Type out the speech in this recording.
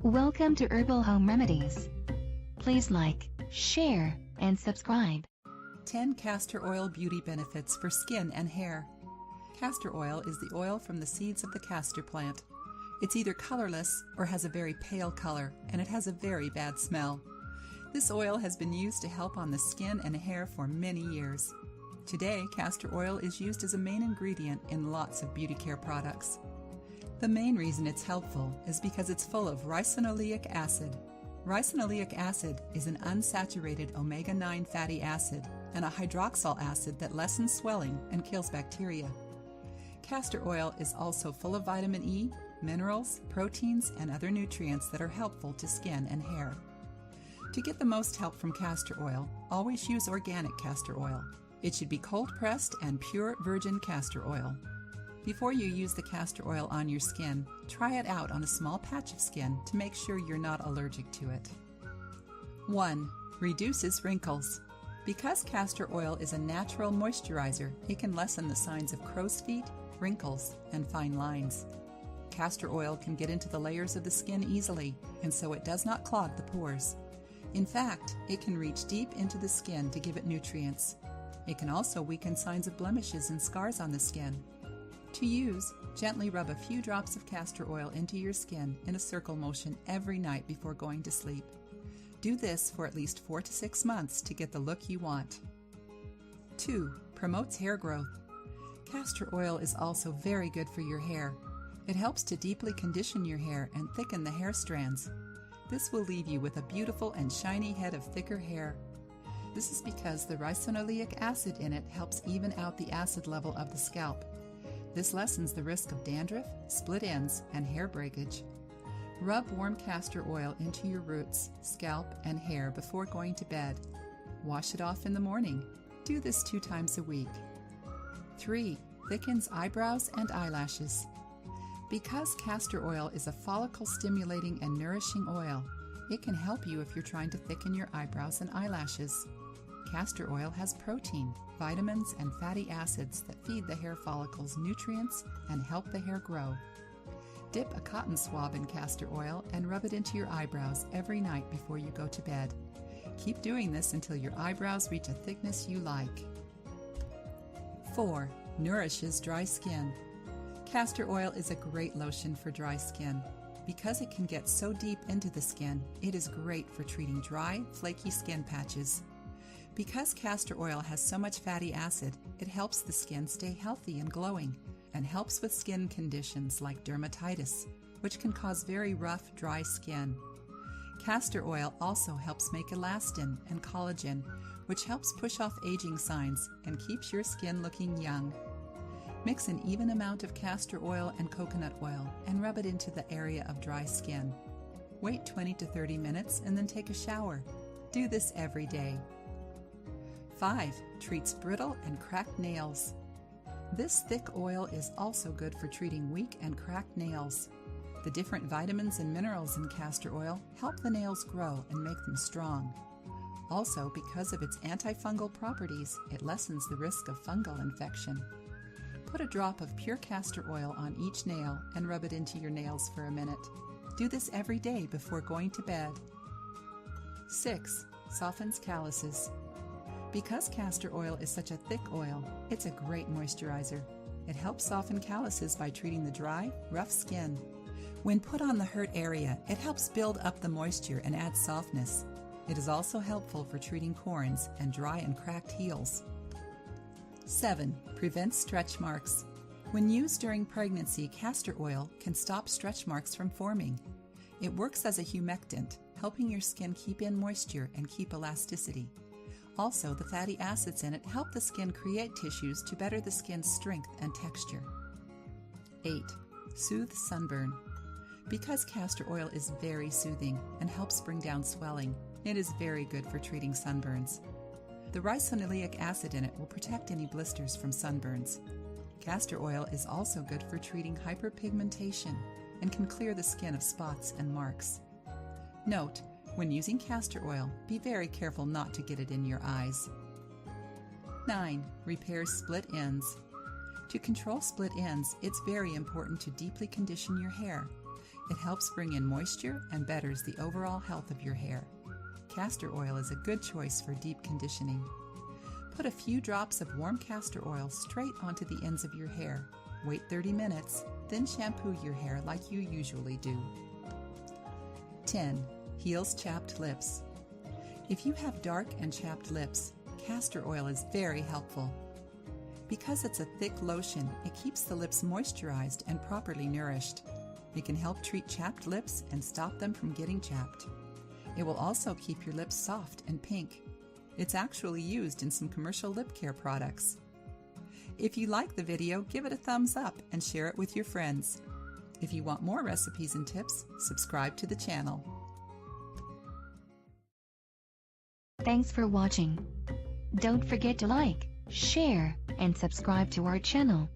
Welcome to Herbal Home Remedies. Please like, share, and subscribe. 10 castor oil beauty benefits for skin and hair. Castor oil is the oil from the seeds of the castor plant. It's either colorless or has a very pale color, and it has a very bad smell. This oil has been used to help on the skin and hair for many years. Today, castor oil is used as a main ingredient in lots of beauty care products. The main reason it's helpful is because it's full of ricinoleic acid. Ricinoleic acid is an unsaturated omega-9 fatty acid and a hydroxyl acid that lessens swelling and kills bacteria. Castor oil is also full of vitamin E, minerals, proteins, and other nutrients that are helpful to skin and hair. To get the most help from castor oil, always use organic castor oil. It should be cold-pressed and pure virgin castor oil. Before you use the castor oil on your skin, try it out on a small patch of skin to make sure you're not allergic to it. 1. Reduces wrinkles. Because castor oil is a natural moisturizer, it can lessen the signs of crow's feet, wrinkles, and fine lines. Castor oil can get into the layers of the skin easily, and so it does not clog the pores. In fact, it can reach deep into the skin to give it nutrients. It can also weaken signs of blemishes and scars on the skin. To use, gently rub a few drops of castor oil into your skin in a circle motion every night before going to sleep. Do this for at least 4 to 6 months to get the look you want. 2. Promotes hair growth. Castor oil is also very good for your hair. It helps to deeply condition your hair and thicken the hair strands. This will leave you with a beautiful and shiny head of thicker hair. This is because the ricinoleic acid in it helps even out the acid level of the scalp. This lessens the risk of dandruff, split ends, and hair breakage. Rub warm castor oil into your roots, scalp, and hair before going to bed. Wash it off in the morning. Do this 2 times a week. 3. Thickens eyebrows and eyelashes. Because castor oil is a follicle-stimulating and nourishing oil, it can help you if you're trying to thicken your eyebrows and eyelashes. Castor oil has protein, vitamins, and fatty acids that feed the hair follicles nutrients and help the hair grow. Dip a cotton swab in castor oil and rub it into your eyebrows every night before you go to bed. Keep doing this until your eyebrows reach a thickness you like. 4. Nourishes dry skin. Castor oil is a great lotion for dry skin. Because it can get so deep into the skin, it is great for treating dry, flaky skin patches. Because castor oil has so much fatty acid, it helps the skin stay healthy and glowing, and helps with skin conditions like dermatitis, which can cause very rough, dry skin. Castor oil also helps make elastin and collagen, which helps push off aging signs and keeps your skin looking young. Mix an even amount of castor oil and coconut oil and rub it into the area of dry skin. Wait 20 to 30 minutes and then take a shower. Do this every day. 5. Treats brittle and cracked nails. This thick oil is also good for treating weak and cracked nails. The different vitamins and minerals in castor oil help the nails grow and make them strong. Also, because of its antifungal properties, it lessens the risk of fungal infection. Put a drop of pure castor oil on each nail and rub it into your nails for a minute. Do this every day before going to bed. 6. Softens calluses. Because castor oil is such a thick oil, it's a great moisturizer. It helps soften calluses by treating the dry, rough skin. When put on the hurt area, it helps build up the moisture and add softness. It is also helpful for treating corns and dry and cracked heels. 7. Prevents stretch marks. When used during pregnancy, castor oil can stop stretch marks from forming. It works as a humectant, helping your skin keep in moisture and keep elasticity. Also, the fatty acids in it help the skin create tissues to better the skin's strength and texture. 8. Soothes sunburn. Because castor oil is very soothing and helps bring down swelling, it is very good for treating sunburns. The ricinoleic acid in it will protect any blisters from sunburns. Castor oil is also good for treating hyperpigmentation and can clear the skin of spots and marks. Note, when using castor oil, be very careful not to get it in your eyes. 9. Repairs split ends. To control split ends, it's very important to deeply condition your hair. It helps bring in moisture and betters the overall health of your hair. Castor oil is a good choice for deep conditioning. Put a few drops of warm castor oil straight onto the ends of your hair. Wait 30 minutes, then shampoo your hair like you usually do. 10. Heals chapped lips. If you have dark and chapped lips, castor oil is very helpful. Because it's a thick lotion, it keeps the lips moisturized and properly nourished. It can help treat chapped lips and stop them from getting chapped. It will also keep your lips soft and pink. It's actually used in some commercial lip care products. If you like the video, give it a thumbs up and share it with your friends. If you want more recipes and tips, subscribe to the channel. Thanks for watching. Don't forget to like, share, and subscribe to our channel.